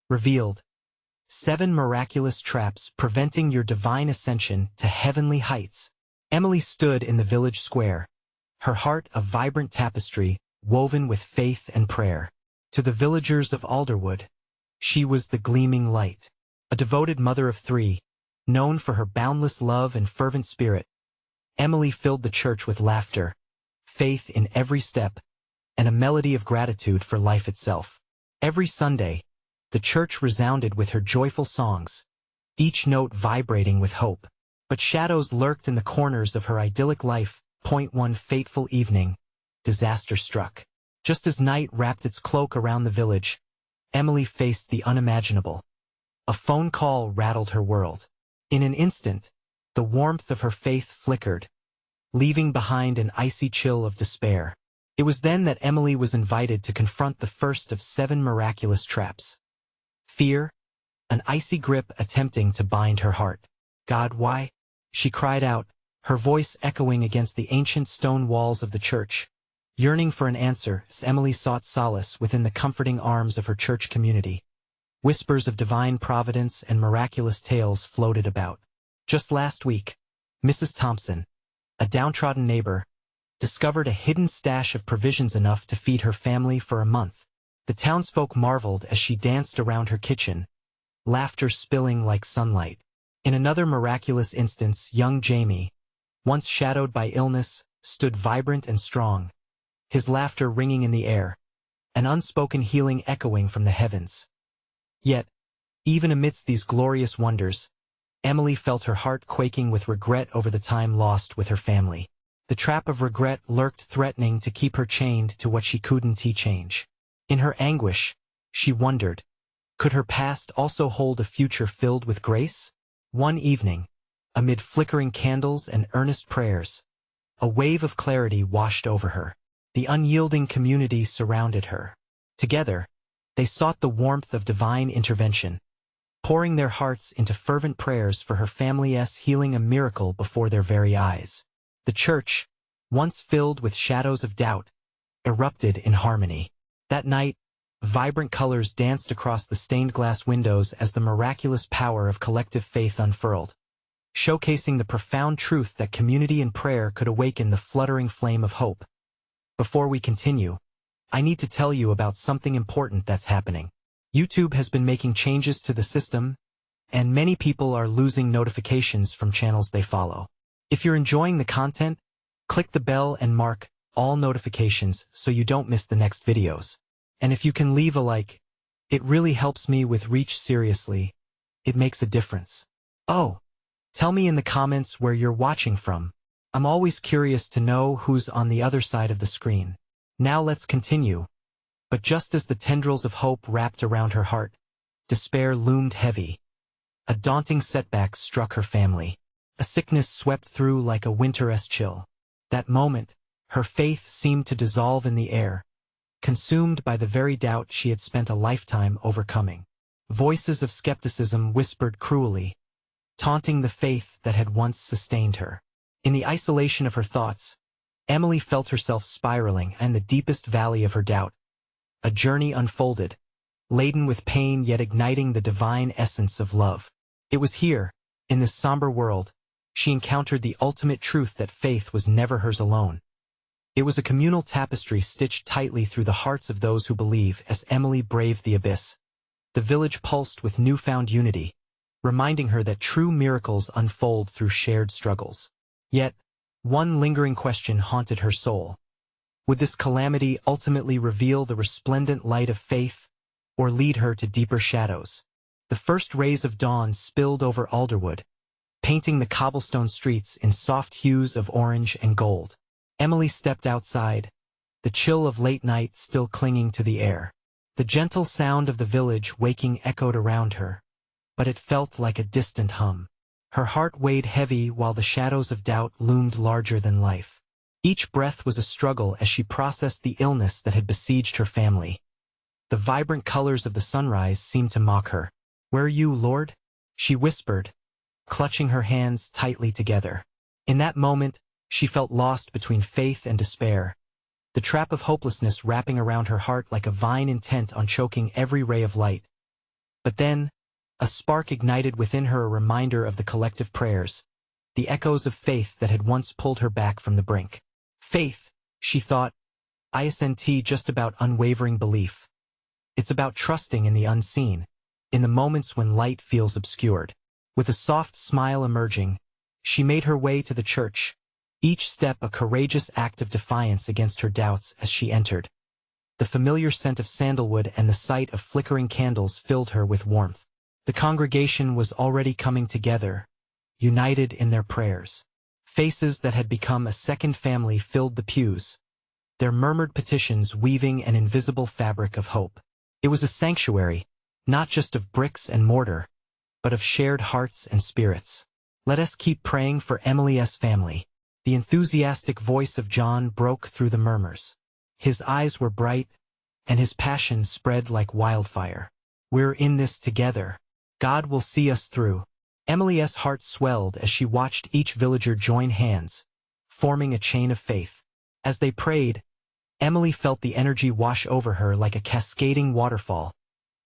Revealed. 7 miraculous traps preventing your divine ascension to heavenly heights. Emily stood in the village square, her heart a vibrant tapestry woven with faith and prayer. To the villagers of Alderwood, she was the gleaming light. A devoted mother of 3, known for her boundless love and fervent spirit, Emily filled the church with laughter, faith in every step, and a melody of gratitude for life itself. Every Sunday, the church resounded with her joyful songs, each note vibrating with hope. But shadows lurked in the corners of her idyllic life. One fateful evening, disaster struck. Just as night wrapped its cloak around the village, Emily faced the unimaginable. A phone call rattled her world. In an instant, the warmth of her faith flickered, leaving behind an icy chill of despair. It was then that Emily was invited to confront the first of 7 miraculous traps. Fear, an icy grip attempting to bind her heart. God, why? She cried out, her voice echoing against the ancient stone walls of the church. Yearning for an answer, Emily sought solace within the comforting arms of her church community. Whispers of divine providence and miraculous tales floated about. Just last week, Mrs. Thompson, a downtrodden neighbor, discovered a hidden stash of provisions enough to feed her family for a month. The townsfolk marveled as she danced around her kitchen, laughter spilling like sunlight. In another miraculous instance, young Jamie, once shadowed by illness, stood vibrant and strong, his laughter ringing in the air, an unspoken healing echoing from the heavens. Yet, even amidst these glorious wonders, Emily felt her heart quaking with regret over the time lost with her family. The trap of regret lurked, threatening to keep her chained to what she couldn't change. In her anguish, she wondered, could her past also hold a future filled with grace? One evening, amid flickering candles and earnest prayers, a wave of clarity washed over her. The unyielding community surrounded her. Together, they sought the warmth of divine intervention, pouring their hearts into fervent prayers for her family's healing, a miracle before their very eyes. The church, once filled with shadows of doubt, erupted in harmony. That night, vibrant colors danced across the stained glass windows as the miraculous power of collective faith unfurled, showcasing the profound truth that community and prayer could awaken the fluttering flame of hope. Before we continue, I need to tell you about something important that's happening. YouTube has been making changes to the system, and many people are losing notifications from channels they follow. If you're enjoying the content, click the bell and mark all notifications so you don't miss the next videos. And if you can leave a like, it really helps me with reach. Seriously, it makes a difference. Oh, tell me in the comments where you're watching from. I'm always curious to know who's on the other side of the screen. Now let's continue. But just as the tendrils of hope wrapped around her heart, despair loomed heavy. A daunting setback struck her family. A sickness swept through like a winter's chill. That moment, her faith seemed to dissolve in the air, consumed by the very doubt she had spent a lifetime overcoming. Voices of skepticism whispered cruelly, taunting the faith that had once sustained her. In the isolation of her thoughts, Emily felt herself spiraling in the deepest valley of her doubt. A journey unfolded, laden with pain yet igniting the divine essence of love. It was here, in this somber world, she encountered the ultimate truth that faith was never hers alone. It was a communal tapestry stitched tightly through the hearts of those who believe. As Emily braved the abyss, the village pulsed with newfound unity, reminding her that true miracles unfold through shared struggles. Yet, one lingering question haunted her soul. Would this calamity ultimately reveal the resplendent light of faith, or lead her to deeper shadows? The first rays of dawn spilled over Alderwood, painting the cobblestone streets in soft hues of orange and gold. Emily stepped outside, the chill of late night still clinging to the air. The gentle sound of the village waking echoed around her, but it felt like a distant hum. Her heart weighed heavy while the shadows of doubt loomed larger than life. Each breath was a struggle as she processed the illness that had besieged her family. The vibrant colors of the sunrise seemed to mock her. "Where are you, Lord?" she whispered, clutching her hands tightly together. In that moment, she felt lost between faith and despair, the trap of hopelessness wrapping around her heart like a vine intent on choking every ray of light. But then, a spark ignited within her, a reminder of the collective prayers, the echoes of faith that had once pulled her back from the brink. Faith, she thought, isn't just about unwavering belief. It's about trusting in the unseen, in the moments when light feels obscured. With a soft smile emerging, she made her way to the church, each step a courageous act of defiance against her doubts. As she entered, the familiar scent of sandalwood and the sight of flickering candles filled her with warmth. The congregation was already coming together, united in their prayers. Faces that had become a second family filled the pews, their murmured petitions weaving an invisible fabric of hope. It was a sanctuary, not just of bricks and mortar, but of shared hearts and spirits. Let us keep praying for Emily's family. The enthusiastic voice of John broke through the murmurs. His eyes were bright, and his passion spread like wildfire. We're in this together. God will see us through. Emily's heart swelled as she watched each villager join hands, forming a chain of faith. As they prayed, Emily felt the energy wash over her like a cascading waterfall,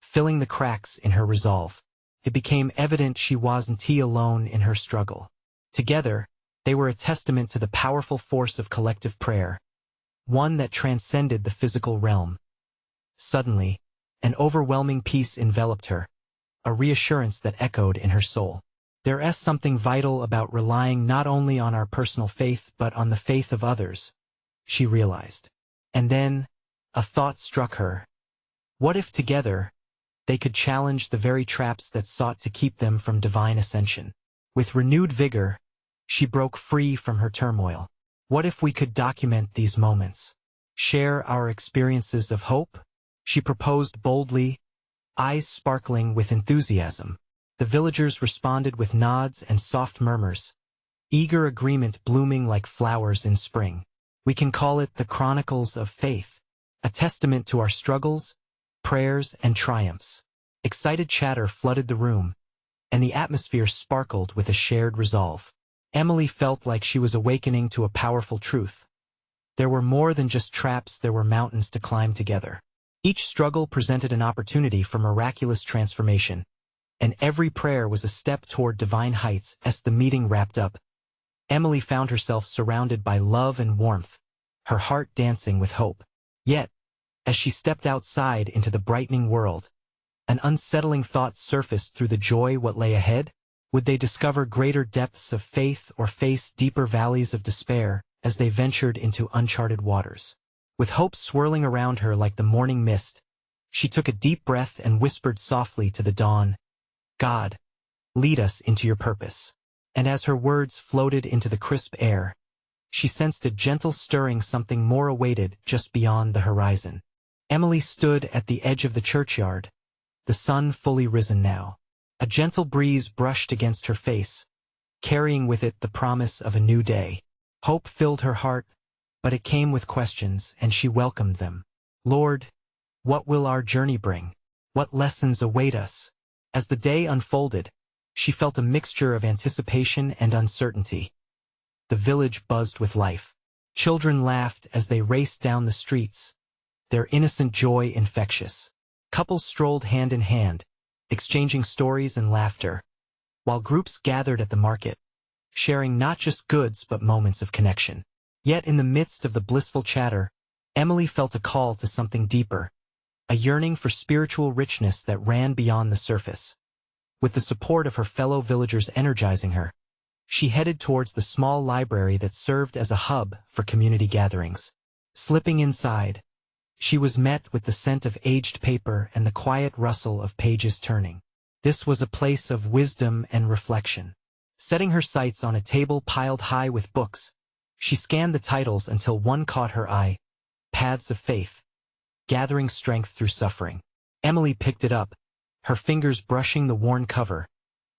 filling the cracks in her resolve. It became evident she wasn't alone in her struggle. Together, they were a testament to the powerful force of collective prayer, one that transcended the physical realm. Suddenly, an overwhelming peace enveloped her, a reassurance that echoed in her soul. There's something vital about relying not only on our personal faith but on the faith of others, she realized. And then, a thought struck her. What if together, they could challenge the very traps that sought to keep them from divine ascension? With renewed vigor, she broke free from her turmoil. What if we could document these moments? Share our experiences of hope? She proposed boldly, eyes sparkling with enthusiasm. The villagers responded with nods and soft murmurs, eager agreement blooming like flowers in spring. We can call it the Chronicles of Faith, a testament to our struggles, prayers, and triumphs. Excited chatter flooded the room, and the atmosphere sparkled with a shared resolve. Emily felt like she was awakening to a powerful truth. There were more than just traps, there were mountains to climb together. Each struggle presented an opportunity for miraculous transformation, and every prayer was a step toward divine heights. As the meeting wrapped up, Emily found herself surrounded by love and warmth, her heart dancing with hope. Yet, as she stepped outside into the brightening world, an unsettling thought surfaced through the joy. What lay ahead? Would they discover greater depths of faith or face deeper valleys of despair as they ventured into uncharted waters? With hope swirling around her like the morning mist, she took a deep breath and whispered softly to the dawn, God, lead us into your purpose. And as her words floated into the crisp air, she sensed a gentle stirring. Something more awaited just beyond the horizon. Emily stood at the edge of the churchyard, the sun fully risen now. A gentle breeze brushed against her face, carrying with it the promise of a new day. Hope filled her heart, but it came with questions, and she welcomed them. Lord, what will our journey bring? What lessons await us? As the day unfolded, she felt a mixture of anticipation and uncertainty. The village buzzed with life. Children laughed as they raced down the streets, their innocent joy infectious. Couples strolled hand in hand, exchanging stories and laughter, while groups gathered at the market, sharing not just goods but moments of connection. Yet in the midst of the blissful chatter, Emily felt a call to something deeper, a yearning for spiritual richness that ran beyond the surface. With the support of her fellow villagers energizing her, she headed towards the small library that served as a hub for community gatherings. Slipping inside, she was met with the scent of aged paper and the quiet rustle of pages turning. This was a place of wisdom and reflection. Setting her sights on a table piled high with books, she scanned the titles until one caught her eye, Paths of Faith, Gathering Strength Through Suffering. Emily picked it up, her fingers brushing the worn cover,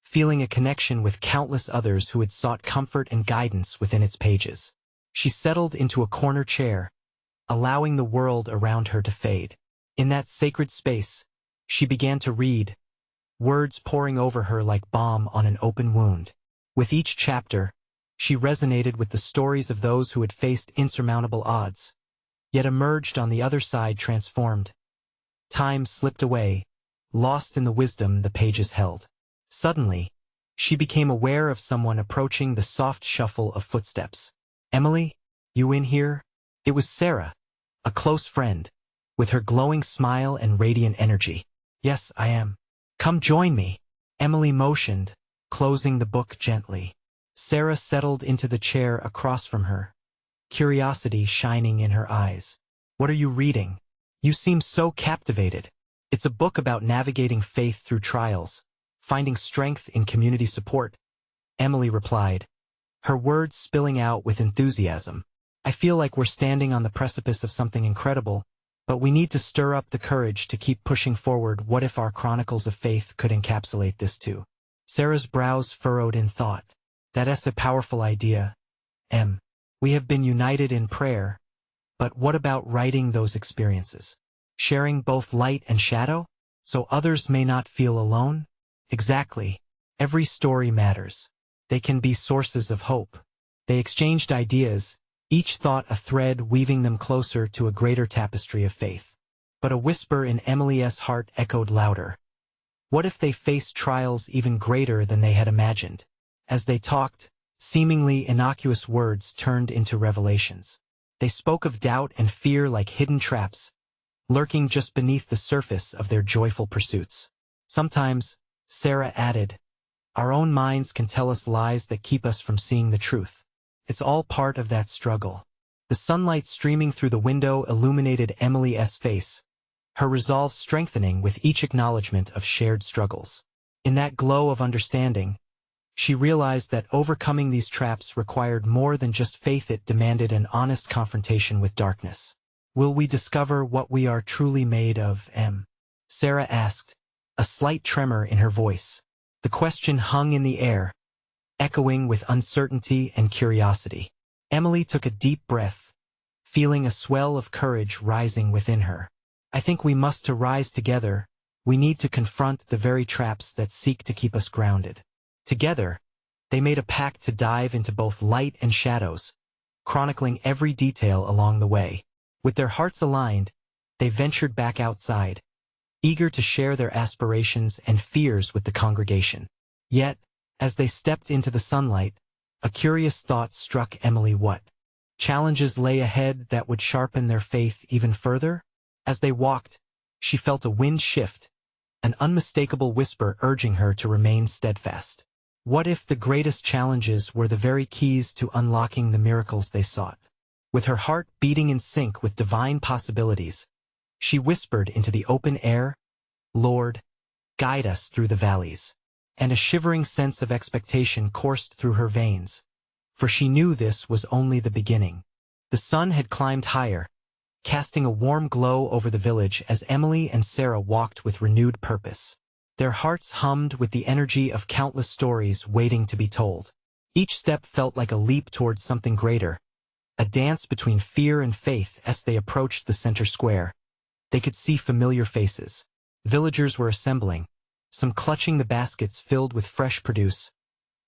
feeling a connection with countless others who had sought comfort and guidance within its pages. She settled into a corner chair, allowing the world around her to fade. In that sacred space, she began to read, words pouring over her like balm on an open wound. With each chapter, she resonated with the stories of those who had faced insurmountable odds, yet emerged on the other side transformed. Time slipped away, lost in the wisdom the pages held. Suddenly, she became aware of someone approaching the soft shuffle of footsteps. "Emily, you in here?" It was Sarah, a close friend, with her glowing smile and radiant energy. "Yes, I am. Come join me." Emily motioned, closing the book gently. Sarah settled into the chair across from her, curiosity shining in her eyes. "What are you reading? You seem so captivated." "It's a book about navigating faith through trials, finding strength in community support," Emily replied, her words spilling out with enthusiasm. "I feel like we're standing on the precipice of something incredible, but we need to stir up the courage to keep pushing forward. What if our chronicles of faith could encapsulate this too?" Sarah's brows furrowed in thought. "That's a powerful idea, Em. We have been united in prayer, but what about writing those experiences? Sharing both light and shadow, so others may not feel alone?" "Exactly. Every story matters. They can be sources of hope." They exchanged ideas, each thought a thread weaving them closer to a greater tapestry of faith. But a whisper in Emily's heart echoed louder. What if they faced trials even greater than they had imagined? As they talked, seemingly innocuous words turned into revelations. They spoke of doubt and fear like hidden traps, lurking just beneath the surface of their joyful pursuits. "Sometimes," Sarah added, "our own minds can tell us lies that keep us from seeing the truth. It's all part of that struggle." The sunlight streaming through the window illuminated Emily's face, her resolve strengthening with each acknowledgement of shared struggles. In that glow of understanding, she realized that overcoming these traps required more than just faith. It demanded an honest confrontation with darkness. "Will we discover what we are truly made of, Em?" Sarah asked, a slight tremor in her voice. The question hung in the air, echoing with uncertainty and curiosity. Emily took a deep breath, feeling a swell of courage rising within her. "I think we must to rise together. We need to confront the very traps that seek to keep us grounded." Together, they made a pact to dive into both light and shadows, chronicling every detail along the way. With their hearts aligned, they ventured back outside, eager to share their aspirations and fears with the congregation. Yet, as they stepped into the sunlight, a curious thought struck Emily. What challenges lay ahead that would sharpen their faith even further? As they walked, she felt a wind shift, an unmistakable whisper urging her to remain steadfast. What if the greatest challenges were the very keys to unlocking the miracles they sought? With her heart beating in sync with divine possibilities, she whispered into the open air, "Lord, guide us through the valleys." And a shivering sense of expectation coursed through her veins, for she knew this was only the beginning. The sun had climbed higher, casting a warm glow over the village as Emily and Sarah walked with renewed purpose. Their hearts hummed with the energy of countless stories waiting to be told. Each step felt like a leap towards something greater, a dance between fear and faith. As they approached the center square, they could see familiar faces. Villagers were assembling, some clutching the baskets filled with fresh produce,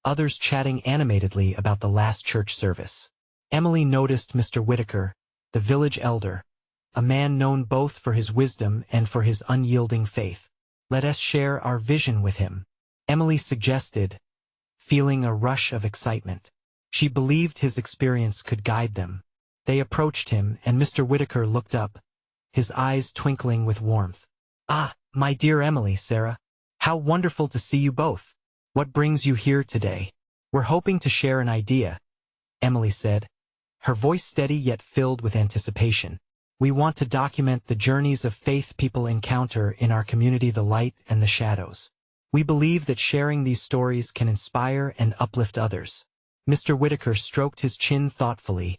others chatting animatedly about the last church service. Emily noticed Mr. Whitaker, the village elder, a man known both for his wisdom and for his unyielding faith. "Let us share our vision with him," Emily suggested, feeling a rush of excitement. She believed his experience could guide them. They approached him, and Mr. Whitaker looked up, his eyes twinkling with warmth. "Ah, my dear Emily, Sarah. How wonderful to see you both. What brings you here today?" "We're hoping to share an idea," Emily said, her voice steady yet filled with anticipation. "We want to document the journeys of faith people encounter in our community, the light and the shadows. We believe that sharing these stories can inspire and uplift others." Mr. Whitaker stroked his chin thoughtfully,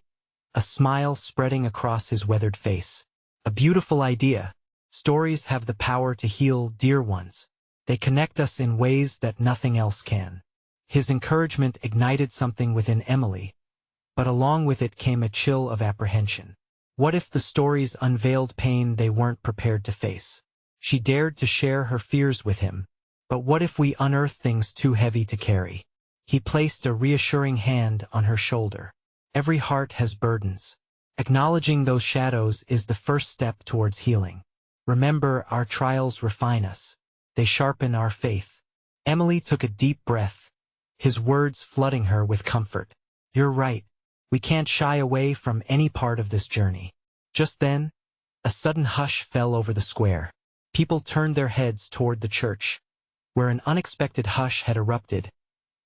a smile spreading across his weathered face. "A beautiful idea. Stories have the power to heal dear ones. They connect us in ways that nothing else can." His encouragement ignited something within Emily, but along with it came a chill of apprehension. What if the stories unveiled pain they weren't prepared to face? She dared to share her fears with him, but what if we unearthed things too heavy to carry? He placed a reassuring hand on her shoulder. "Every heart has burdens. Acknowledging those shadows is the first step towards healing. Remember, our trials refine us. They sharpen our faith. Emily took a deep breath, his words flooding her with comfort. You're right. We can't shy away from any part of this journey. Just then, a sudden hush fell over the square. People turned their heads toward the church, where an unexpected hush had erupted,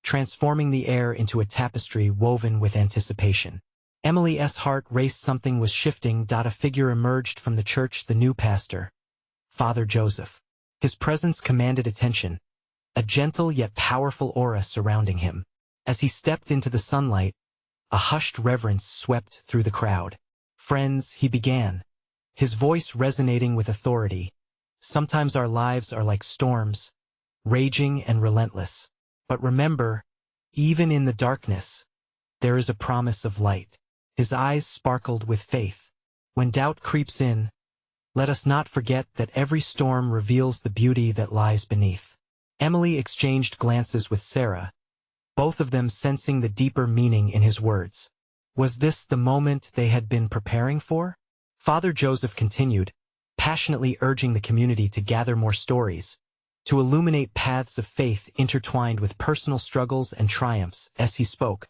transforming the air into a tapestry woven with anticipation. Emily's heart raced. Something was shifting. A figure emerged from the church, the new pastor, Father Joseph. His presence commanded attention, a gentle yet powerful aura surrounding him. As he stepped into the sunlight, a hushed reverence swept through the crowd. Friends, he began, his voice resonating with authority. Sometimes our lives are like storms, raging and relentless. But remember, even in the darkness, there is a promise of light. His eyes sparkled with faith. When doubt creeps in, let us not forget that every storm reveals the beauty that lies beneath. Emily exchanged glances with Sarah, both of them sensing the deeper meaning in his words. Was this the moment they had been preparing for? Father Joseph continued, passionately urging the community to gather more stories, to illuminate paths of faith intertwined with personal struggles and triumphs. As he spoke,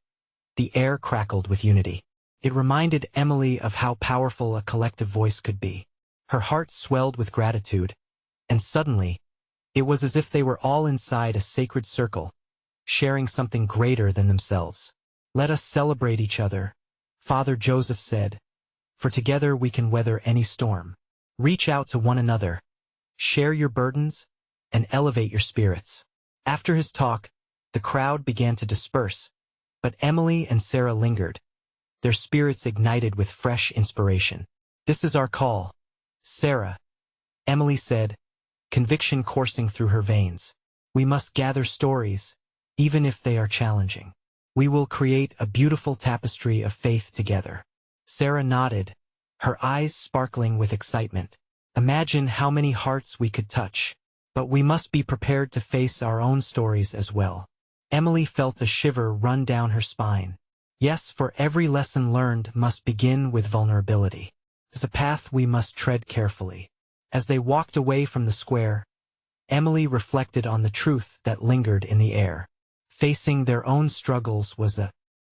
the air crackled with unity. It reminded Emily of how powerful a collective voice could be. Her heart swelled with gratitude, and suddenly, it was as if they were all inside a sacred circle, sharing something greater than themselves. Let us celebrate each other, Father Joseph said, for together we can weather any storm. Reach out to one another, share your burdens, and elevate your spirits. After his talk, the crowd began to disperse, but Emily and Sarah lingered, their spirits ignited with fresh inspiration. This is our call, Sarah, Emily said, conviction coursing through her veins. We must gather stories, even if they are challenging. We will create a beautiful tapestry of faith together. Sarah nodded, her eyes sparkling with excitement. Imagine how many hearts we could touch. But we must be prepared to face our own stories as well. Emily felt a shiver run down her spine. Yes, for every lesson learned must begin with vulnerability. It's a path we must tread carefully. As they walked away from the square, Emily reflected on the truth that lingered in the air. Facing their own struggles was a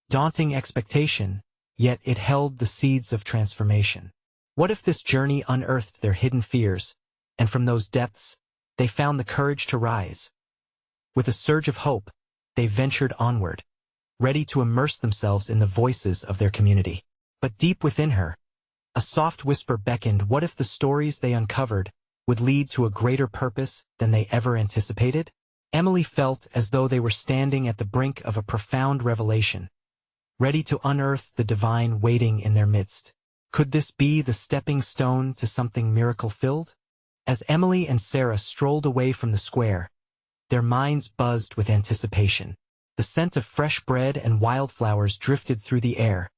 daunting expectation, yet it held the seeds of transformation. What if this journey unearthed their hidden fears, and from those depths, they found the courage to rise? With a surge of hope, they ventured onward, ready to immerse themselves in the voices of their community. But deep within her, a soft whisper beckoned. What if the stories they uncovered would lead to a greater purpose than they ever anticipated? Emily felt as though they were standing at the brink of a profound revelation, ready to unearth the divine waiting in their midst. Could this be the stepping stone to something miracle-filled? As Emily and Sarah strolled away from the square, their minds buzzed with anticipation. The scent of fresh bread and wildflowers drifted through the air,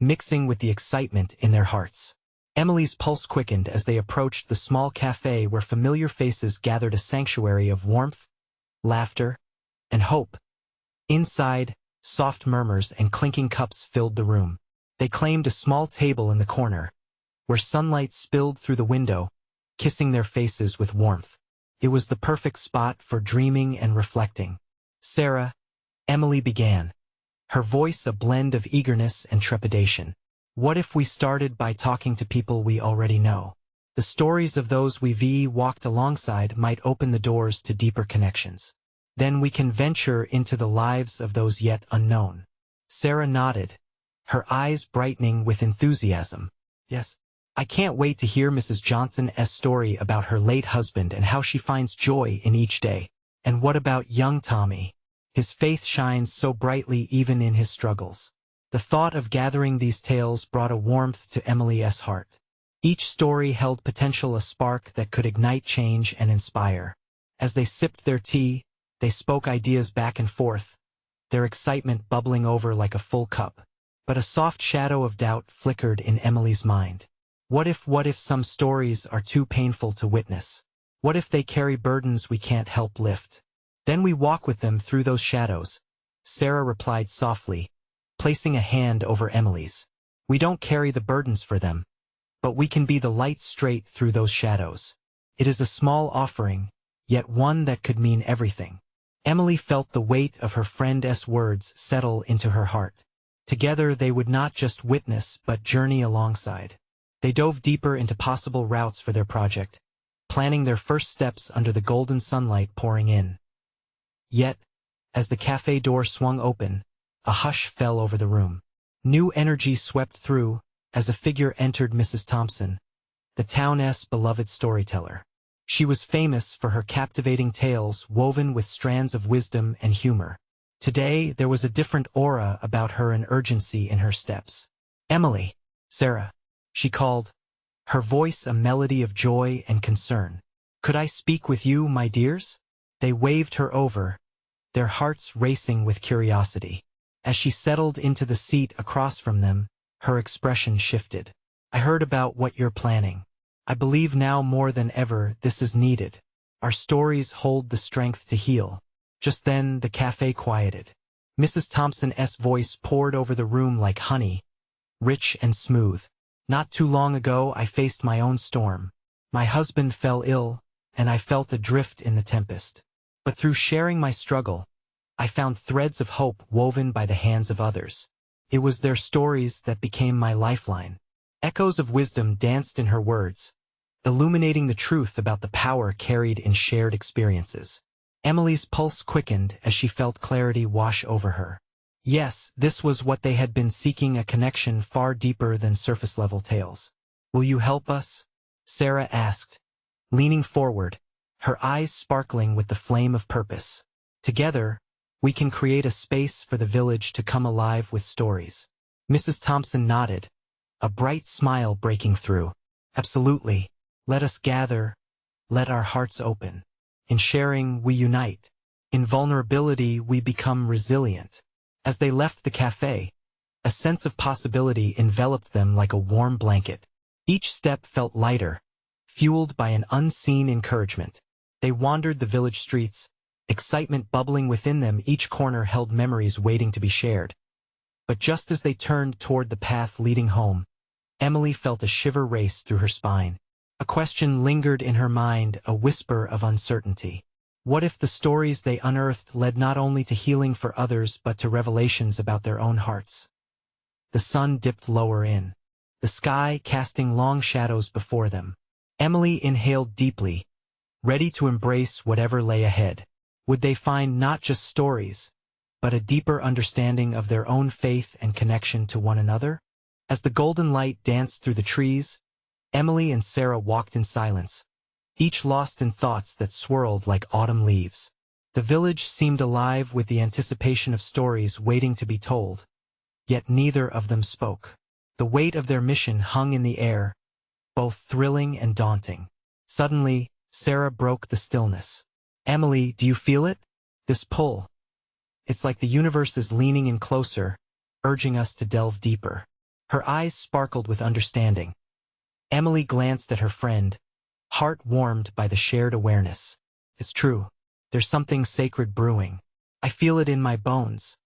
mixing with the excitement in their hearts. Emily's pulse quickened as they approached the small cafe where familiar faces gathered, a sanctuary of warmth, laughter, and hope. Inside, soft murmurs and clinking cups filled the room. They claimed a small table in the corner, where sunlight spilled through the window, kissing their faces with warmth. It was the perfect spot for dreaming and reflecting. Sarah, Emily began, her voice a blend of eagerness and trepidation. What if we started by talking to people we already know? The stories of those we've walked alongside might open the doors to deeper connections. Then we can venture into the lives of those yet unknown. Sarah nodded, her eyes brightening with enthusiasm. Yes, I can't wait to hear Mrs. Johnson's story about her late husband and how she finds joy in each day. And what about young Tommy? His faith shines so brightly even in his struggles. The thought of gathering these tales brought a warmth to Emily's heart. Each story held potential, a spark that could ignite change and inspire. As they sipped their tea, they spoke ideas back and forth, their excitement bubbling over like a full cup. But a soft shadow of doubt flickered in Emily's mind. What if some stories are too painful to witness? What if they carry burdens we can't help lift? Then we walk with them through those shadows, Sarah replied softly, placing a hand over Emily's. We don't carry the burdens for them, but we can be the light straight through those shadows. It is a small offering, yet one that could mean everything. Emily felt the weight of her friend's words settle into her heart. Together they would not just witness but journey alongside. They dove deeper into possible routes for their project, planning their first steps under the golden sunlight pouring in. Yet, as the cafe door swung open, a hush fell over the room. New energy swept through as a figure entered Mrs. Thompson, the town's beloved storyteller. She was famous for her captivating tales woven with strands of wisdom and humor. Today, there was a different aura about her, an urgency in her steps. "Emily, Sarah," she called, her voice a melody of joy and concern. "Could I speak with you, my dears?" They waved her over, their hearts racing with curiosity. As she settled into the seat across from them, her expression shifted. "I heard about what you're planning. I believe now more than ever this is needed. Our stories hold the strength to heal." Just then, the cafe quieted. Mrs. Thompson's voice poured over the room like honey, rich and smooth. "Not too long ago, I faced my own storm. My husband fell ill, and I felt adrift in the tempest. But through sharing my struggle, I found threads of hope woven by the hands of others. It was their stories that became my lifeline." Echoes of wisdom danced in her words, illuminating the truth about the power carried in shared experiences. Emily's pulse quickened as she felt clarity wash over her. Yes, this was what they had been seeking, a connection far deeper than surface-level tales. "Will you help us?" Sarah asked, leaning forward, her eyes sparkling with the flame of purpose. "Together, we can create a space for the village to come alive with stories." Mrs. Thompson nodded, a bright smile breaking through. "Absolutely. Let us gather. Let our hearts open. In sharing, we unite. In vulnerability, we become resilient." As they left the cafe, a sense of possibility enveloped them like a warm blanket. Each step felt lighter, fueled by an unseen encouragement. They wandered the village streets, excitement bubbling within them. Each corner held memories waiting to be shared. But just as they turned toward the path leading home, Emily felt a shiver race through her spine. A question lingered in her mind, a whisper of uncertainty. What if the stories they unearthed led not only to healing for others but to revelations about their own hearts? The sun dipped lower in, the sky casting long shadows before them. Emily inhaled deeply, ready to embrace whatever lay ahead. Would they find not just stories, but a deeper understanding of their own faith and connection to one another? As the golden light danced through the trees, Emily and Sarah walked in silence, each lost in thoughts that swirled like autumn leaves. The village seemed alive with the anticipation of stories waiting to be told, yet neither of them spoke. The weight of their mission hung in the air, both thrilling and daunting. Suddenly, Sarah broke the stillness. "Emily, do you feel it? This pull? It's like the universe is leaning in closer, urging us to delve deeper." Her eyes sparkled with understanding. Emily glanced at her friend, heart warmed by the shared awareness. "It's true. There's something sacred brewing. I feel it in my bones.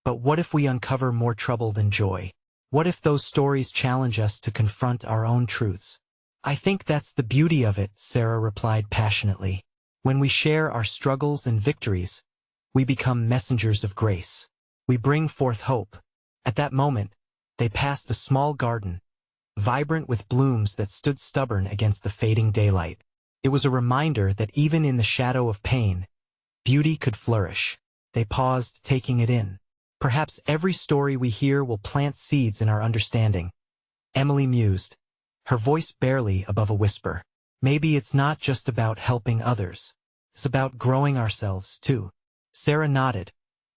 But what if we uncover more trouble than joy? What if those stories challenge us to confront our own truths?" "I think that's the beauty of it," Sarah replied passionately. "When we share our struggles and victories, we become messengers of grace. We bring forth hope." At that moment, they passed a small garden, vibrant with blooms that stood stubborn against the fading daylight. It was a reminder that even in the shadow of pain, beauty could flourish. They paused, taking it in. "Perhaps every story we hear will plant seeds in our understanding," Emily mused, her voice barely above a whisper. "Maybe it's not just about helping others. It's about growing ourselves, too." Sarah nodded,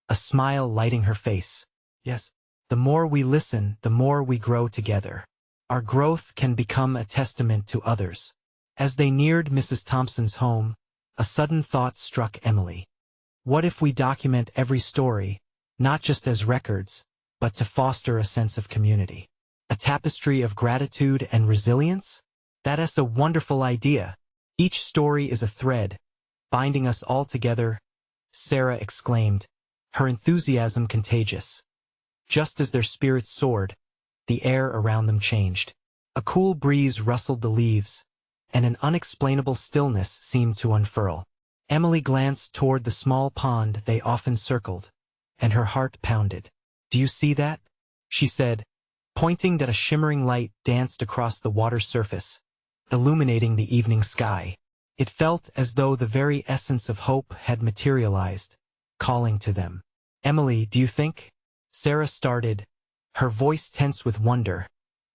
a smile lighting her face. "Yes. The more we listen, the more we grow together. Our growth can become a testament to others." As they neared Mrs. Thompson's home, a sudden thought struck Emily. What if we document every story, not just as records, but to foster a sense of community? A tapestry of gratitude and resilience? That's a wonderful idea. Each story is a thread, binding us all together, Sarah exclaimed, her enthusiasm contagious. Just as their spirits soared, the air around them changed. A cool breeze rustled the leaves, and an unexplainable stillness seemed to unfurl. Emily glanced toward the small pond they often circled, and her heart pounded. "Do you see that?" she said, pointing that a shimmering light danced across the water's surface, illuminating the evening sky. It felt as though the very essence of hope had materialized, calling to them. "Emily, do you think?" Sarah started, her voice tense with wonder.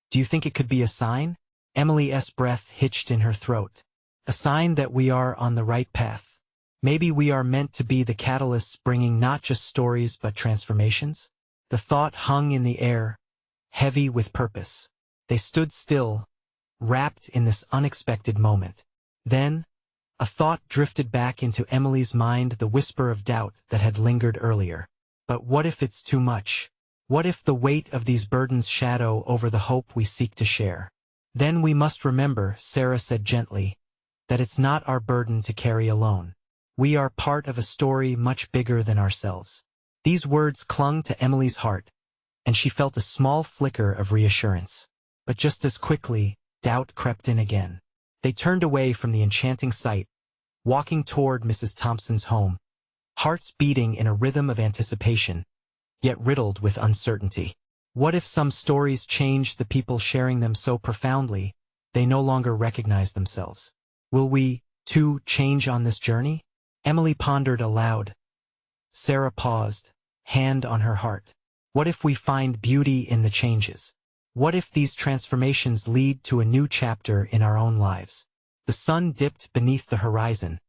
"Do you think it could be a sign?" Emily's breath hitched in her throat. "A sign that we are on the right path. Maybe we are meant to be the catalysts bringing not just stories but transformations?" The thought hung in the air, heavy with purpose. They stood still, wrapped in this unexpected moment. Then, a thought drifted back into Emily's mind, the whisper of doubt that had lingered earlier. But what if it's too much? What if the weight of these burdens shadow over the hope we seek to share? "Then we must remember," Sarah said gently, "that it's not our burden to carry alone. We are part of a story much bigger than ourselves." These words clung to Emily's heart, and she felt a small flicker of reassurance. But just as quickly, doubt crept in again. They turned away from the enchanting sight, walking toward Mrs. Thompson's home, hearts beating in a rhythm of anticipation, yet riddled with uncertainty. What if some stories changed the people sharing them so profoundly they no longer recognize themselves? Will we, too, change on this journey? Emily pondered aloud. Sarah paused, hand on her heart. What if we find beauty in the changes? What if these transformations lead to a new chapter in our own lives? The sun dipped beneath the horizon,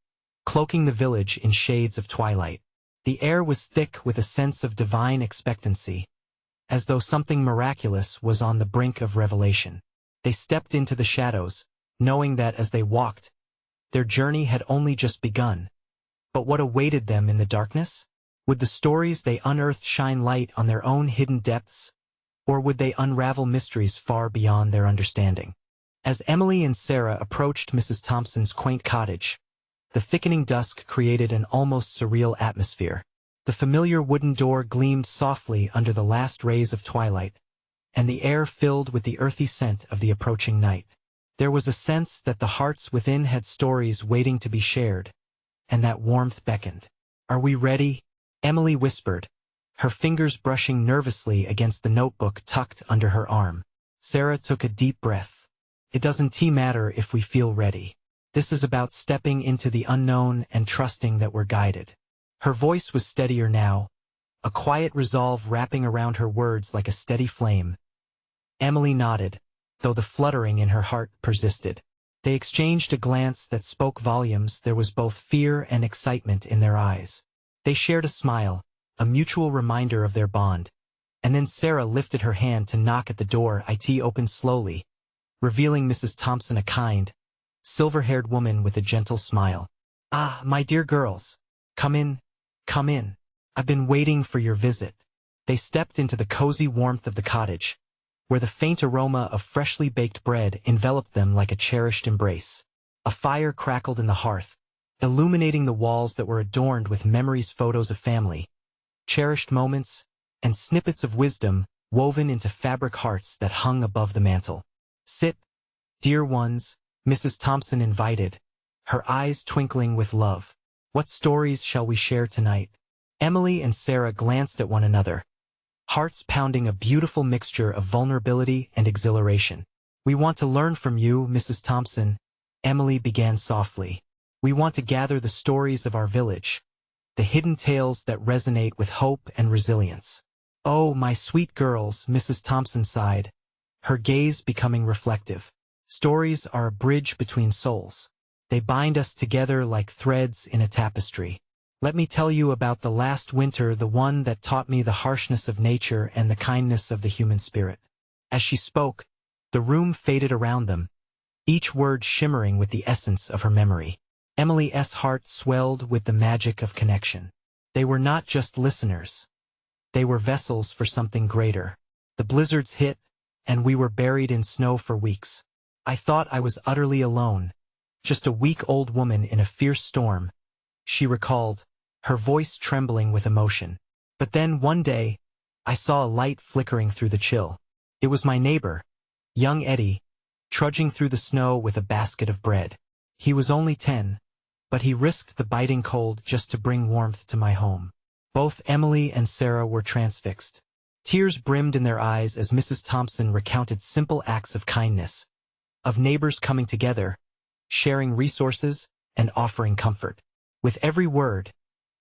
cloaking the village in shades of twilight. The air was thick with a sense of divine expectancy, as though something miraculous was on the brink of revelation. They stepped into the shadows, knowing that as they walked, their journey had only just begun. But what awaited them in the darkness? Would the stories they unearthed shine light on their own hidden depths, or would they unravel mysteries far beyond their understanding? As Emily and Sarah approached Mrs. Thompson's quaint cottage, the thickening dusk created an almost surreal atmosphere. The familiar wooden door gleamed softly under the last rays of twilight, and the air filled with the earthy scent of the approaching night. There was a sense that the hearts within had stories waiting to be shared, and that warmth beckoned. "Are we ready?" Emily whispered, her fingers brushing nervously against the notebook tucked under her arm. Sarah took a deep breath. "It doesn't matter if we feel ready. This is about stepping into the unknown and trusting that we're guided." Her voice was steadier now, a quiet resolve wrapping around her words like a steady flame. Emily nodded, though the fluttering in her heart persisted. They exchanged a glance that spoke volumes. There was both fear and excitement in their eyes. They shared a smile, a mutual reminder of their bond, and then Sarah lifted her hand to knock at the door. It opened slowly, revealing Mrs. Thompson, a kind, silver-haired woman with a gentle smile. "Ah, my dear girls. Come in, come in. I've been waiting for your visit." They stepped into the cozy warmth of the cottage, where the faint aroma of freshly baked bread enveloped them like a cherished embrace. A fire crackled in the hearth, illuminating the walls that were adorned with memories, photos of family, cherished moments, and snippets of wisdom woven into fabric hearts that hung above the mantel. "Sit, dear ones," Mrs. Thompson invited, her eyes twinkling with love. "What stories shall we share tonight?" Emily and Sarah glanced at one another, hearts pounding, a beautiful mixture of vulnerability and exhilaration. "We want to learn from you, Mrs. Thompson," Emily began softly. "We want to gather the stories of our village, the hidden tales that resonate with hope and resilience." "Oh, my sweet girls," Mrs. Thompson sighed, her gaze becoming reflective. "Stories are a bridge between souls. They bind us together like threads in a tapestry. Let me tell you about the last winter, the one that taught me the harshness of nature and the kindness of the human spirit." As she spoke, the room faded around them, each word shimmering with the essence of her memory. Emily's heart swelled with the magic of connection. They were not just listeners. They were vessels for something greater. The blizzards hit, and we were buried in snow for weeks. I thought I was utterly alone, just a weak-old woman in a fierce storm, she recalled, her voice trembling with emotion. But then, one day, I saw a light flickering through the chill. It was my neighbor, young Eddie, trudging through the snow with a basket of bread. He was only 10, but he risked the biting cold just to bring warmth to my home. Both Emily and Sarah were transfixed. Tears brimmed in their eyes as Mrs. Thompson recounted simple acts of kindness, of neighbors coming together, sharing resources, and offering comfort. With every word,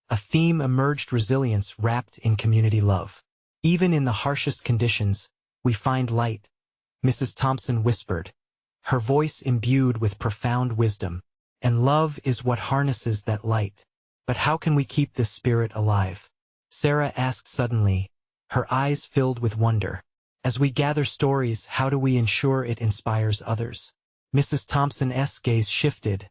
a theme emerged: resilience wrapped in community love. Even in the harshest conditions, we find light, Mrs. Thompson whispered, her voice imbued with profound wisdom. And love is what harnesses that light. But how can we keep this spirit alive? Sarah asked suddenly, her eyes filled with wonder. As we gather stories, how do we ensure it inspires others? Mrs. Thompson's gaze shifted,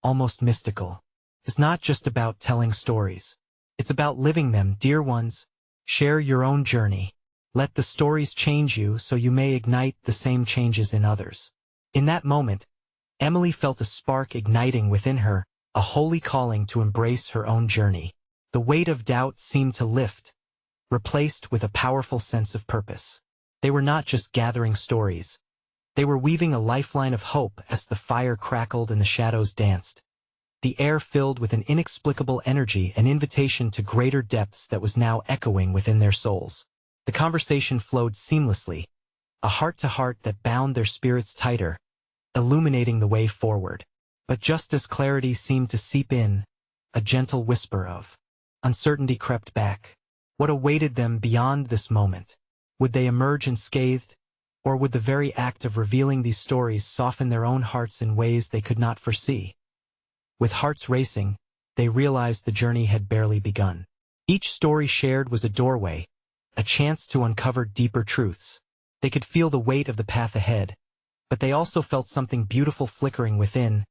almost mystical. It's not just about telling stories. It's about living them, dear ones. Share your own journey. Let the stories change you so you may ignite the same changes in others. In that moment, Emily felt a spark igniting within her, a holy calling to embrace her own journey. The weight of doubt seemed to lift, replaced with a powerful sense of purpose. They were not just gathering stories. They were weaving a lifeline of hope as the fire crackled and the shadows danced. The air filled with an inexplicable energy, an invitation to greater depths that was now echoing within their souls. The conversation flowed seamlessly, a heart-to-heart that bound their spirits tighter, illuminating the way forward. But just as clarity seemed to seep in, a gentle whisper of uncertainty crept back. What awaited them beyond this moment? Would they emerge unscathed, or would the very act of revealing these stories soften their own hearts in ways they could not foresee? With hearts racing, they realized the journey had barely begun. Each story shared was a doorway, a chance to uncover deeper truths. They could feel the weight of the path ahead, but they also felt something beautiful flickering within,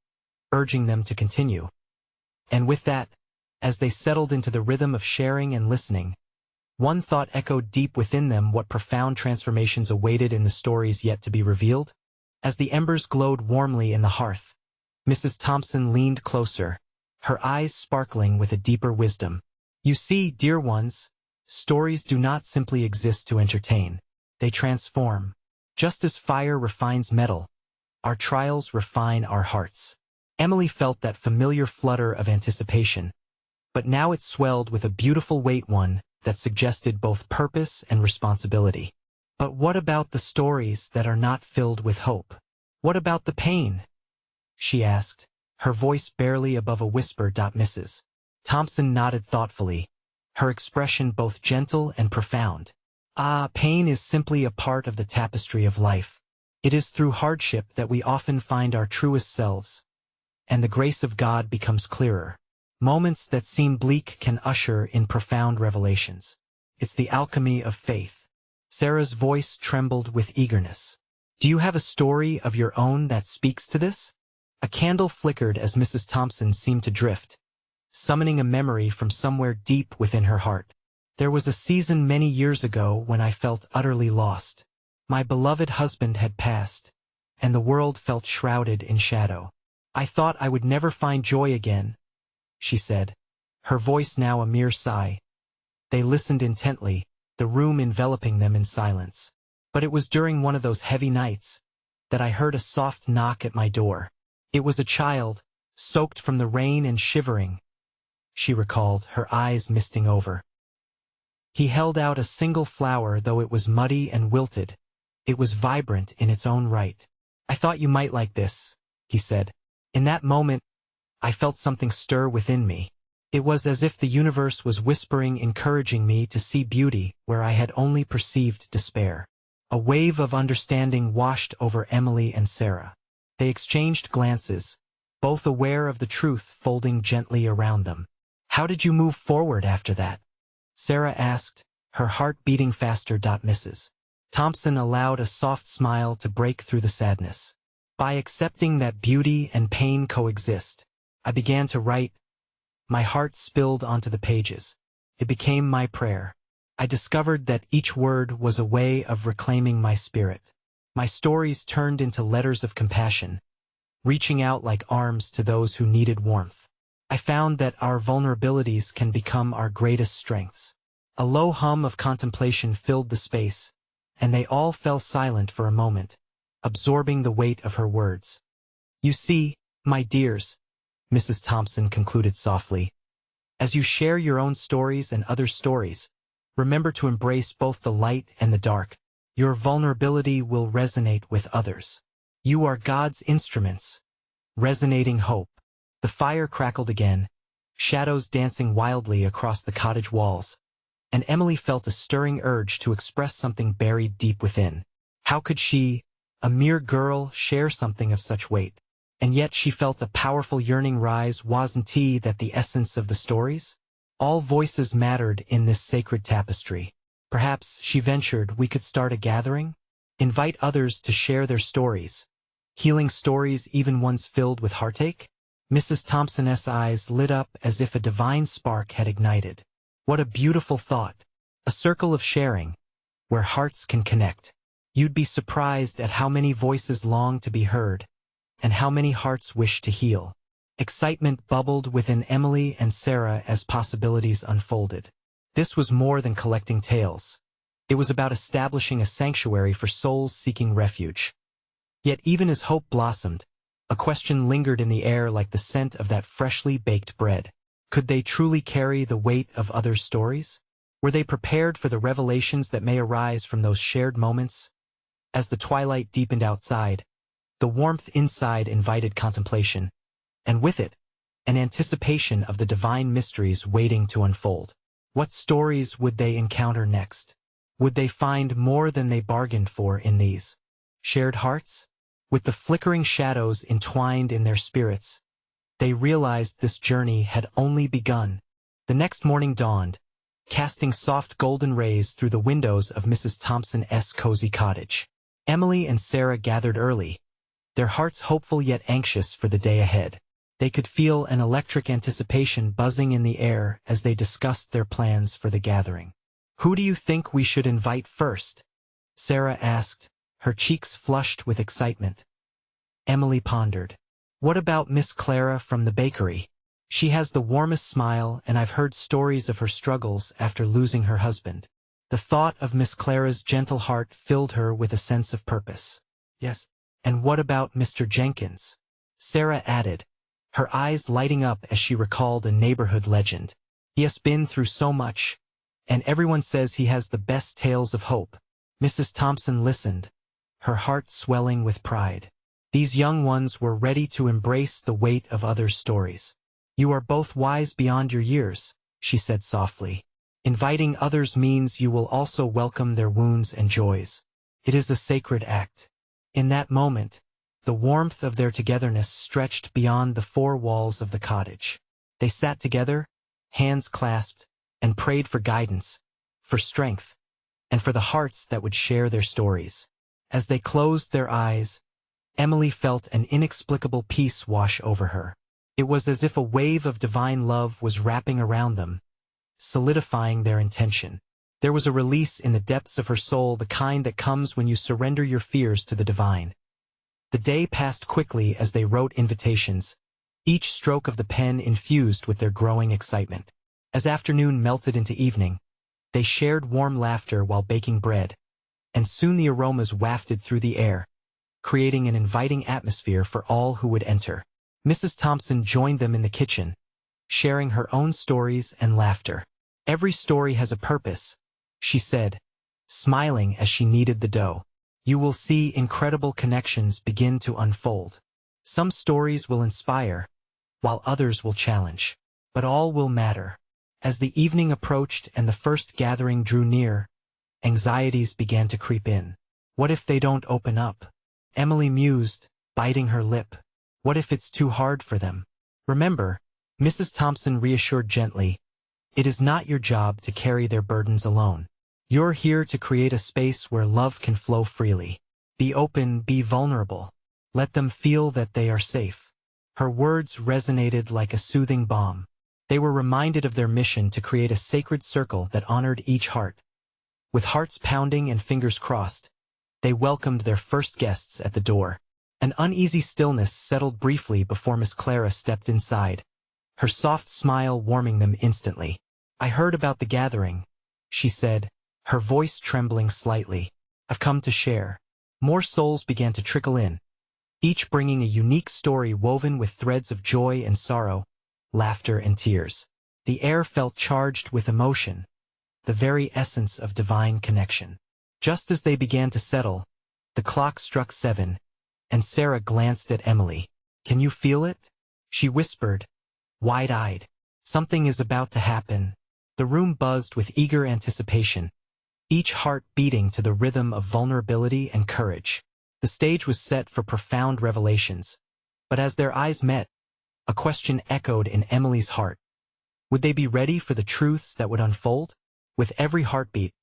urging them to continue. And with that, as they settled into the rhythm of sharing and listening, one thought echoed deep within them: what profound transformations awaited in the stories yet to be revealed? As the embers glowed warmly in the hearth, Mrs. Thompson leaned closer, her eyes sparkling with a deeper wisdom. You see, dear ones, stories do not simply exist to entertain. They transform. Just as fire refines metal, our trials refine our hearts. Emily felt that familiar flutter of anticipation, but now it swelled with a beautiful weight, one that suggested both purpose and responsibility. But what about the stories that are not filled with hope? What about the pain? She asked, her voice barely above a whisper. Mrs. Thompson nodded thoughtfully, her expression both gentle and profound. Pain is simply a part of the tapestry of life. It is through hardship that we often find our truest selves, and the grace of God becomes clearer. Moments that seem bleak can usher in profound revelations. It's the alchemy of faith. Sarah's voice trembled with eagerness. Do you have a story of your own that speaks to this? A candle flickered as Mrs. Thompson seemed to drift, summoning a memory from somewhere deep within her heart. There was a season many years ago when I felt utterly lost. My beloved husband had passed, and the world felt shrouded in shadow. I thought I would never find joy again, she said, her voice now a mere sigh. They listened intently, the room enveloping them in silence. But it was during one of those heavy nights that I heard a soft knock at my door. It was a child, soaked from the rain and shivering, she recalled, her eyes misting over. He held out a single flower, though it was muddy and wilted. It was vibrant in its own right. I thought you might like this, he said. In that moment, I felt something stir within me. It was as if the universe was whispering, encouraging me to see beauty where I had only perceived despair. A wave of understanding washed over Emily and Sarah. They exchanged glances, both aware of the truth folding gently around them. How did you move forward after that? Sarah asked, her heart beating faster. Mrs. Thompson allowed a soft smile to break through the sadness. By accepting that beauty and pain coexist, I began to write. My heart spilled onto the pages. It became my prayer. I discovered that each word was a way of reclaiming my spirit. My stories turned into letters of compassion, reaching out like arms to those who needed warmth. I found that our vulnerabilities can become our greatest strengths. A low hum of contemplation filled the space, and they all fell silent for a moment, absorbing the weight of her words. You see, my dears, Mrs. Thompson concluded softly. As you share your own stories and others' stories, remember to embrace both the light and the dark. Your vulnerability will resonate with others. You are God's instruments. Resonating hope. The fire crackled again, shadows dancing wildly across the cottage walls, and Emily felt a stirring urge to express something buried deep within. How could she, a mere girl, share something of such weight? And yet she felt a powerful yearning rise. Wasn't that the essence of the stories? All voices mattered in this sacred tapestry. Perhaps, she ventured, we could start a gathering? Invite others to share their stories. Healing stories, even ones filled with heartache? Mrs. Thompson's eyes lit up as if a divine spark had ignited. What a beautiful thought. A circle of sharing, where hearts can connect. You'd be surprised at how many voices long to be heard, and how many hearts wish to heal. Excitement bubbled within Emily and Sarah as possibilities unfolded. This was more than collecting tales. It was about establishing a sanctuary for souls seeking refuge. Yet even as hope blossomed, a question lingered in the air like the scent of that freshly baked bread. Could they truly carry the weight of others' stories? Were they prepared for the revelations that may arise from those shared moments? As the twilight deepened outside, the warmth inside invited contemplation, and with it, an anticipation of the divine mysteries waiting to unfold. What stories would they encounter next? Would they find more than they bargained for in these shared hearts? With the flickering shadows entwined in their spirits, they realized this journey had only begun. The next morning dawned, casting soft golden rays through the windows of Mrs. Thompson's cozy cottage. Emily and Sarah gathered early, their hearts hopeful yet anxious for the day ahead. They could feel an electric anticipation buzzing in the air as they discussed their plans for the gathering. Who do you think we should invite first? Sarah asked, her cheeks flushed with excitement. Emily pondered. What about Miss Clara from the bakery? She has the warmest smile, and I've heard stories of her struggles after losing her husband. The thought of Miss Clara's gentle heart filled her with a sense of purpose. Yes. And what about Mr. Jenkins? Sarah added, her eyes lighting up as she recalled a neighborhood legend. He has been through so much, and everyone says he has the best tales of hope. Mrs. Thompson listened, her heart swelling with pride. These young ones were ready to embrace the weight of others' stories. You are both wise beyond your years, she said softly. Inviting others means you will also welcome their wounds and joys. It is a sacred act. In that moment, the warmth of their togetherness stretched beyond the four walls of the cottage. They sat together, hands clasped, and prayed for guidance, for strength, and for the hearts that would share their stories. As they closed their eyes, Emily felt an inexplicable peace wash over her. It was as if a wave of divine love was wrapping around them, solidifying their intention. There was a release in the depths of her soul, the kind that comes when you surrender your fears to the divine. The day passed quickly as they wrote invitations, each stroke of the pen infused with their growing excitement. As afternoon melted into evening, they shared warm laughter while baking bread, and soon the aromas wafted through the air, creating an inviting atmosphere for all who would enter. Mrs. Thompson joined them in the kitchen, sharing her own stories and laughter. Every story has a purpose, she said, smiling as she kneaded the dough. You will see incredible connections begin to unfold. Some stories will inspire, while others will challenge. But all will matter. As the evening approached and the first gathering drew near, anxieties began to creep in. What if they don't open up? Emily mused, biting her lip. What if it's too hard for them? Remember, Mrs. Thompson reassured gently, it is not your job to carry their burdens alone. You're here to create a space where love can flow freely. Be open, be vulnerable. Let them feel that they are safe. Her words resonated like a soothing balm. They were reminded of their mission to create a sacred circle that honored each heart. With hearts pounding and fingers crossed, they welcomed their first guests at the door. An uneasy stillness settled briefly before Miss Clara stepped inside, her soft smile warming them instantly. I heard about the gathering, she said, her voice trembling slightly. I've come to share. More souls began to trickle in, each bringing a unique story woven with threads of joy and sorrow, laughter and tears. The air felt charged with emotion, the very essence of divine connection. Just as they began to settle, the clock struck 7, and Sarah glanced at Emily. "Can you feel it?" she whispered, wide-eyed. "Something is about to happen." The room buzzed with eager anticipation, each heart beating to the rhythm of vulnerability and courage. The stage was set for profound revelations, but as their eyes met, a question echoed in Emily's heart. Would they be ready for the truths that would unfold? With every heartbeat,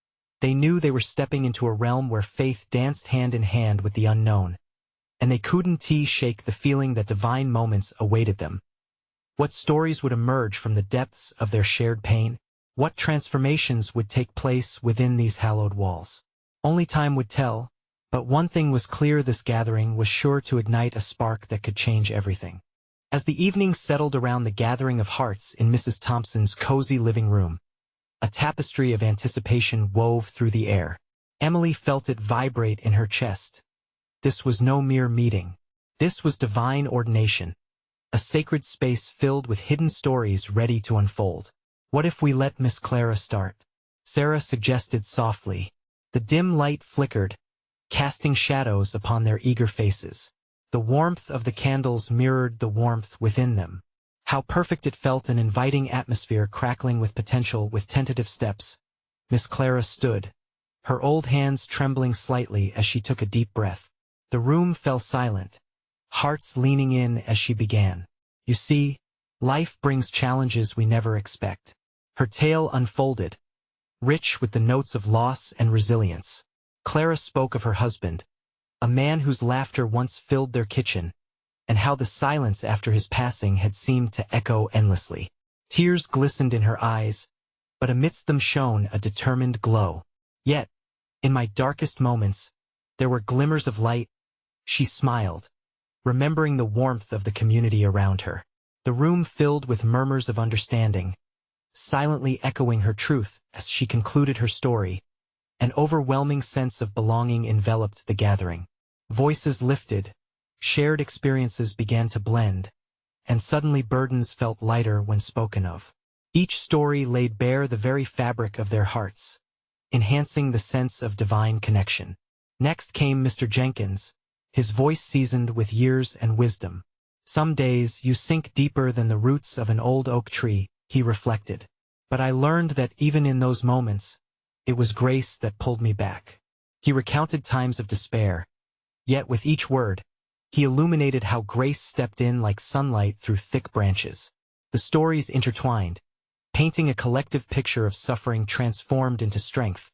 they knew they were stepping into a realm where faith danced hand in hand with the unknown, and they couldn't shake the feeling that divine moments awaited them. What stories would emerge from the depths of their shared pain? What transformations would take place within these hallowed walls? Only time would tell, but one thing was clear: this gathering was sure to ignite a spark that could change everything. As the evening settled around the gathering of hearts in Mrs. Thompson's cozy living room, a tapestry of anticipation wove through the air. Emily felt it vibrate in her chest. This was no mere meeting. This was divine ordination, a sacred space filled with hidden stories ready to unfold. "What if we let Miss Clara start?" Sarah suggested softly. The dim light flickered, casting shadows upon their eager faces. The warmth of the candles mirrored the warmth within them. How perfect it felt, an inviting atmosphere crackling with potential. With tentative steps, Miss Clara stood, her old hands trembling slightly as she took a deep breath. The room fell silent, hearts leaning in as she began. "You see, life brings challenges we never expect." Her tale unfolded, rich with the notes of loss and resilience. Clara spoke of her husband, a man whose laughter once filled their kitchen, and how the silence after his passing had seemed to echo endlessly. Tears glistened in her eyes, but amidst them shone a determined glow. "Yet, in my darkest moments, there were glimmers of light," she smiled, remembering the warmth of the community around her. The room filled with murmurs of understanding, silently echoing her truth as she concluded her story. An overwhelming sense of belonging enveloped the gathering. Voices lifted, shared experiences began to blend, and suddenly burdens felt lighter when spoken of. Each story laid bare the very fabric of their hearts, enhancing the sense of divine connection. Next came Mr. Jenkins, his voice seasoned with years and wisdom. "Some days you sink deeper than the roots of an old oak tree," he reflected. "But I learned that even in those moments, it was grace that pulled me back." He recounted times of despair, yet with each word, he illuminated how grace stepped in like sunlight through thick branches. The stories intertwined, painting a collective picture of suffering transformed into strength,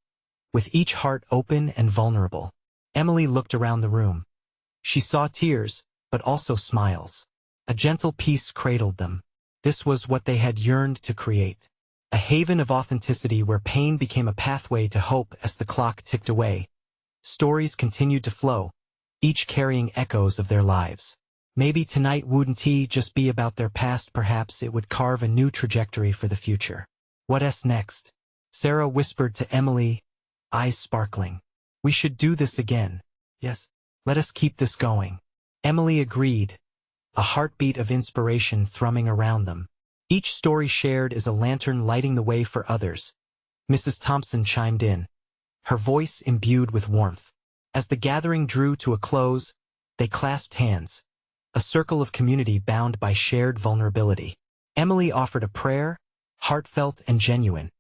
with each heart open and vulnerable. Emily looked around the room. She saw tears, but also smiles. A gentle peace cradled them. This was what they had yearned to create. A haven of authenticity where pain became a pathway to hope. As the clock ticked away, stories continued to flow, each carrying echoes of their lives. Maybe tonight wouldn't just be about their past, perhaps it would carve a new trajectory for the future. "What's next?" Sarah whispered to Emily, eyes sparkling. "We should do this again." "Yes, let us keep this going." Emily agreed, a heartbeat of inspiration thrumming around them. Each story shared is a lantern lighting the way for others. Mrs. Thompson chimed in, her voice imbued with warmth. As the gathering drew to a close, they clasped hands, a circle of community bound by shared vulnerability. Emily offered a prayer, heartfelt and genuine,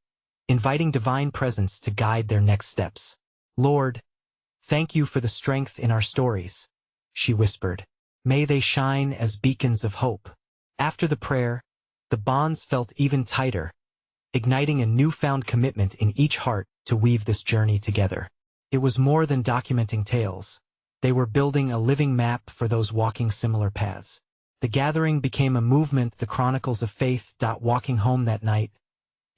inviting divine presence to guide their next steps. "Lord, thank you for the strength in our stories," she whispered. "May they shine as beacons of hope." After the prayer, the bonds felt even tighter, igniting a newfound commitment in each heart to weave this journey together. It was more than documenting tales. They were building a living map for those walking similar paths. The gathering became a movement, the chronicles of faith. Walking home that night,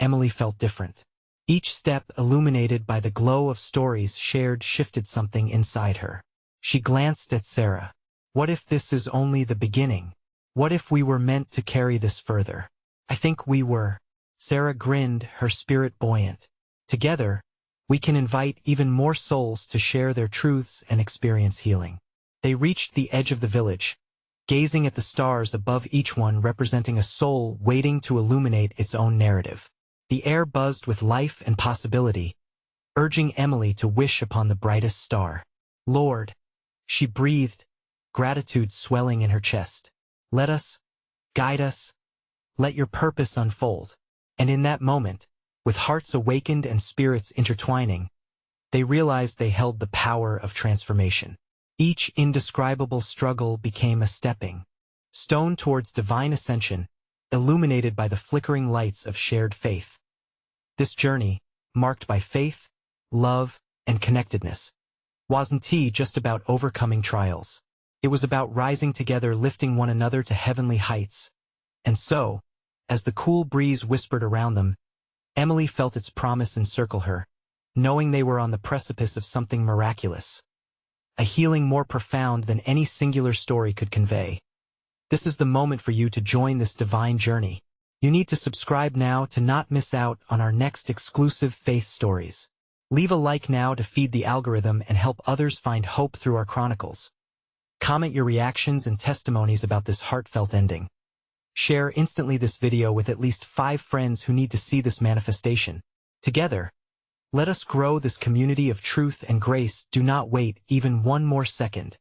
Emily felt different. Each step illuminated by the glow of stories shared shifted something inside her. She glanced at Sarah. "What if this is only the beginning? What if we were meant to carry this further?" "I think we were." Sarah grinned, her spirit buoyant. "Together, we can invite even more souls to share their truths and experience healing." They reached the edge of the village, gazing at the stars above, each one representing a soul waiting to illuminate its own narrative. The air buzzed with life and possibility, urging Emily to wish upon the brightest star. Lord, she breathed, gratitude swelling in her chest. Let us, guide us, let your purpose unfold. And in that moment, with hearts awakened and spirits intertwining, they realized they held the power of transformation. Each indescribable struggle became a stepping stone towards divine ascension, illuminated by the flickering lights of shared faith. This journey, marked by faith, love, and connectedness, wasn't just about overcoming trials. It was about rising together, lifting one another to heavenly heights. And so, as the cool breeze whispered around them, Emily felt its promise encircle her, knowing they were on the precipice of something miraculous. A healing more profound than any singular story could convey. This is the moment for you to join this divine journey. You need to subscribe now to not miss out on our next exclusive faith stories. Leave a like now to feed the algorithm and help others find hope through our chronicles. Comment your reactions and testimonies about this heartfelt ending. Share instantly this video with at least 5 friends who need to see this manifestation. Together, let us grow this community of truth and grace. Do not wait even one more second.